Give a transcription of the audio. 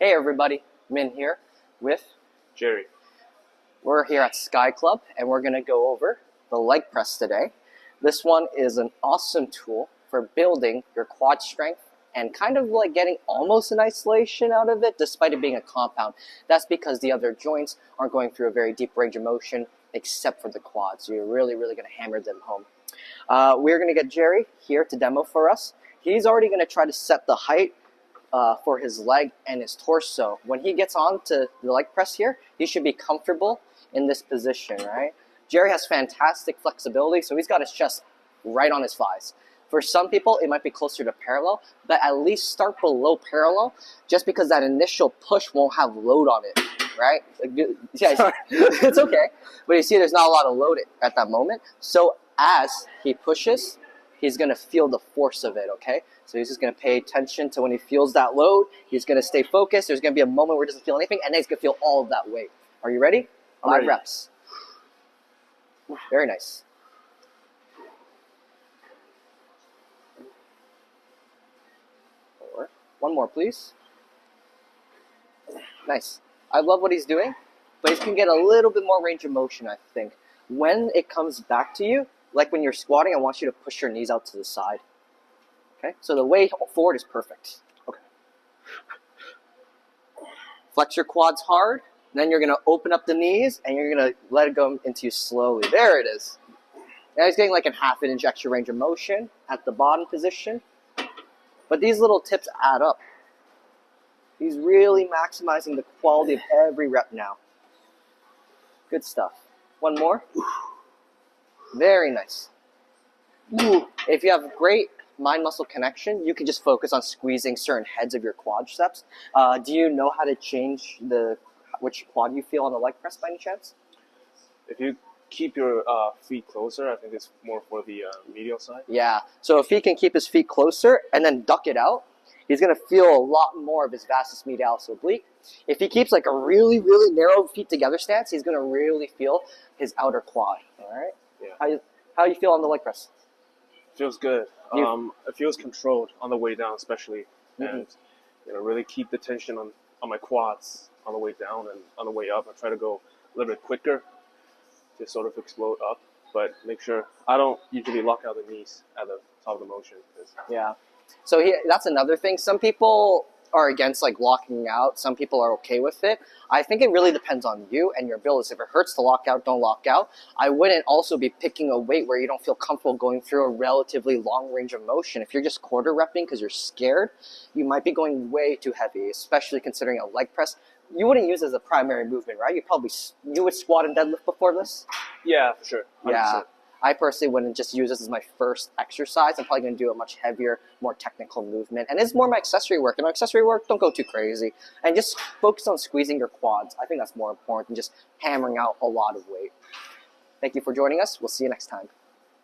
Hey everybody, Min here with Jerry. We're here at Sky Club and we're going to go over the leg press today. This one is an awesome tool for building your quad strength and kind of like getting almost an isolation out of it despite it being a compound. That's because the other joints aren't going through a very deep range of motion except for the quads. So you're really going to hammer them home. We're going to get Jerry here to demo for us. He's already going to try to set the height for his leg and his torso. When he gets on to the leg press here, he should be comfortable in this position, right? Jerry has fantastic flexibility, so he's got his chest right on his thighs. For some people, it might be closer to parallel, but at least start below parallel just because that initial push won't have load on it, right? Yeah, it's okay. But you see, there's not a lot of load at that moment. So as he pushes, he's going to feel the force of it, okay? So he's just going to pay attention to when he feels that load. He's going to stay focused. There's going to be a moment where he doesn't feel anything, and then he's going to feel all of that weight. Are you ready? I'm 5 ready. reps. Very nice. One more, please. Nice. I love what he's doing, but he can get a little bit more range of motion, I think. When it comes back to you, like when you're squatting, I want you to push your knees out to the side. Okay? So the way forward is perfect. Okay. Flex your quads hard, then you're going to open up the knees, and you're going to let it go into you slowly. There it is. Now he's getting like a half an inch extra range of motion at the bottom position. But these little tips add up. He's really maximizing the quality of every rep now. Good stuff. One more. Very nice. If you have great mind-muscle connection, you can just focus on squeezing certain heads of your quadriceps. Do you know how to change which quad you feel on the leg press by any chance? If you keep your feet closer, I think it's more for the medial side. Yeah. So if he can keep his feet closer and then duck it out, he's going to feel a lot more of his vastus medialis oblique. If he keeps like a really, really narrow feet together stance, he's going to really feel his outer quad. All right? Yeah. How you feel on the leg press? Feels good. It feels controlled on the way down, especially, and really keep the tension on my quads on the way down and on the way up. I try to go a little bit quicker to sort of explode up, but make sure I don't usually lock out the knees at the top of the motion. Yeah. So that's another thing. Some people are against like locking out. Some people are okay with it. I think it really depends on you and your abilities. If it hurts to lock out, don't lock out. I wouldn't also be picking a weight where you don't feel comfortable going through a relatively long range of motion. If you're just quarter repping because you're scared, you might be going way too heavy, especially considering a leg press. You wouldn't use it as a primary movement, right? You would squat and deadlift before this? Yeah, for sure. 100%. Yeah. I personally wouldn't just use this as my first exercise. I'm probably going to do a much heavier, more technical movement. And it's more my accessory work. And my accessory work, don't go too crazy. And just focus on squeezing your quads. I think that's more important than just hammering out a lot of weight. Thank you for joining us. We'll see you next time.